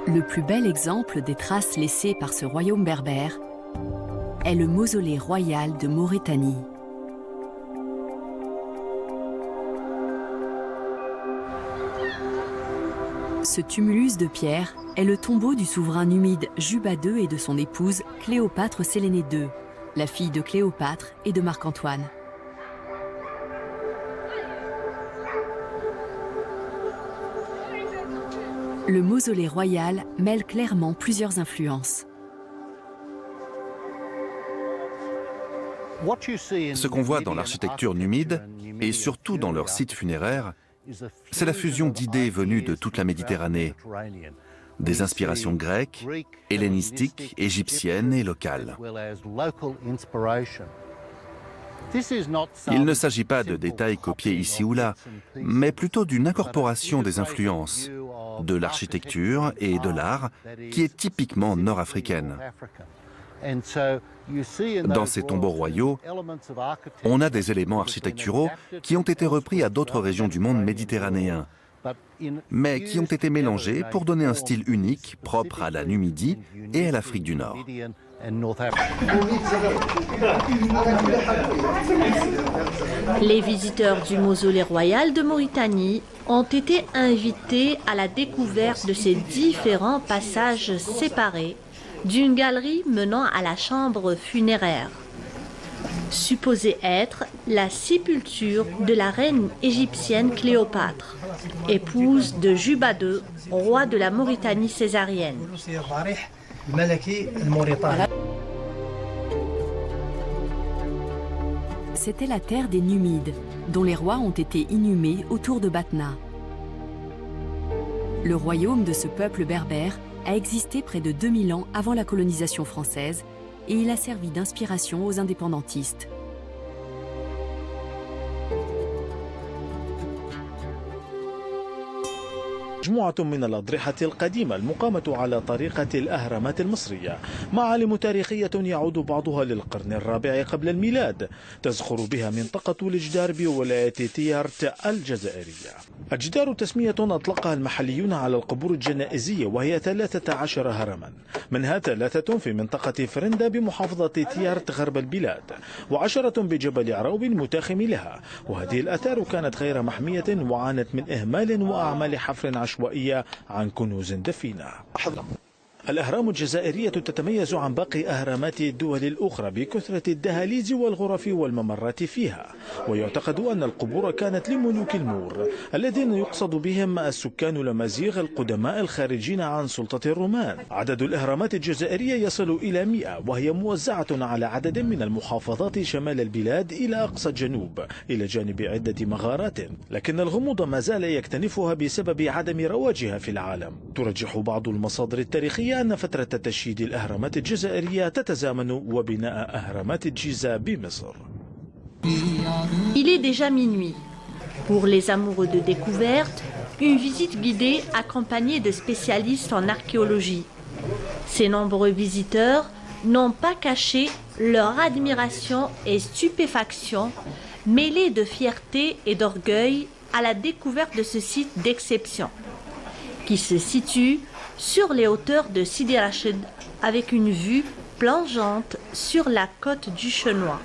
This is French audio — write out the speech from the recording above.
Le plus bel exemple des traces laissées par ce royaume berbère est le mausolée royal de Mauritanie. Ce tumulus de pierre est le tombeau du souverain numide Juba II et de son épouse Cléopâtre Sélénée II, la fille de Cléopâtre et de Marc-Antoine. Le mausolée royal mêle clairement plusieurs influences. Ce qu'on voit dans l'architecture numide, et surtout dans leurs sites funéraires, c'est la fusion d'idées venues de toute la Méditerranée, des inspirations grecques, hellénistiques, égyptiennes et locales. Il ne s'agit pas de détails copiés ici ou là, mais plutôt d'une incorporation des influences, de l'architecture et de l'art qui est typiquement nord-africaine. Dans ces tombeaux royaux, on a des éléments architecturaux qui ont été repris à d'autres régions du monde méditerranéen, mais qui ont été mélangés pour donner un style unique propre à la Numidie et à l'Afrique du Nord. Les visiteurs du mausolée royal de Mauritanie ont été invités à la découverte de ces différents passages séparés d'une galerie menant à la chambre funéraire, supposée être la sépulture de la reine égyptienne Cléopâtre, épouse de Juba II, roi de la Mauritanie césarienne. C'était la terre des Numides, dont les rois ont été inhumés autour de Batna. Le royaume de ce peuple berbère a existé près de 2000 ans avant la colonisation française et il a servi d'inspiration aux indépendantistes. مجموعة من الأضرحة القديمة المقامة على طريقة الأهرامات المصرية، معالم تاريخية يعود بعضها للقرن الرابع قبل الميلاد، تزخر بها منطقة الجدار بولاية تيارت الجزائرية. الجدار تسمية أطلقها المحليون على القبور الجنائزية وهي 13 هرما، منها 3 في منطقة فرندا بمحافظة تيارت غرب البلاد، و10 بجبل عراوب المتاخم لها، وهذه الآثار كانت غير محمية وعانت من إهمال وأعمال حفر عشوائية عن كنوز دفينة. الأهرام الجزائرية تتميز عن باقي أهرامات الدول الأخرى بكثرة الدهاليز والغرف والممرات فيها، ويعتقد أن القبور كانت لملوك المور الذين يقصد بهم السكان الأمازيغ القدماء الخارجين عن سلطة الرومان. عدد الأهرامات الجزائرية يصل إلى 100 وهي موزعة على عدد من المحافظات شمال البلاد إلى أقصى الجنوب إلى جانب عدة مغارات، لكن الغموض ما زال يكتنفها بسبب عدم رواجها في العالم. ترجح بعض المصادر التاريخية أن فترة تشييد الأهرامات الجزائرية تتزامن وبناء أهرامات الجيزة بمصر. Il est déjà minuit. Pour les amoureux de découverte, une visite guidée accompagnée de spécialistes en archéologie. Ces nombreux visiteurs n'ont pas caché leur admiration et stupéfaction, mêlée de fierté et d'orgueil à la découverte de ce site d'exception, qui se situe sur les hauteurs de Sidi Rachid avec une vue plongeante sur la côte du Chenois.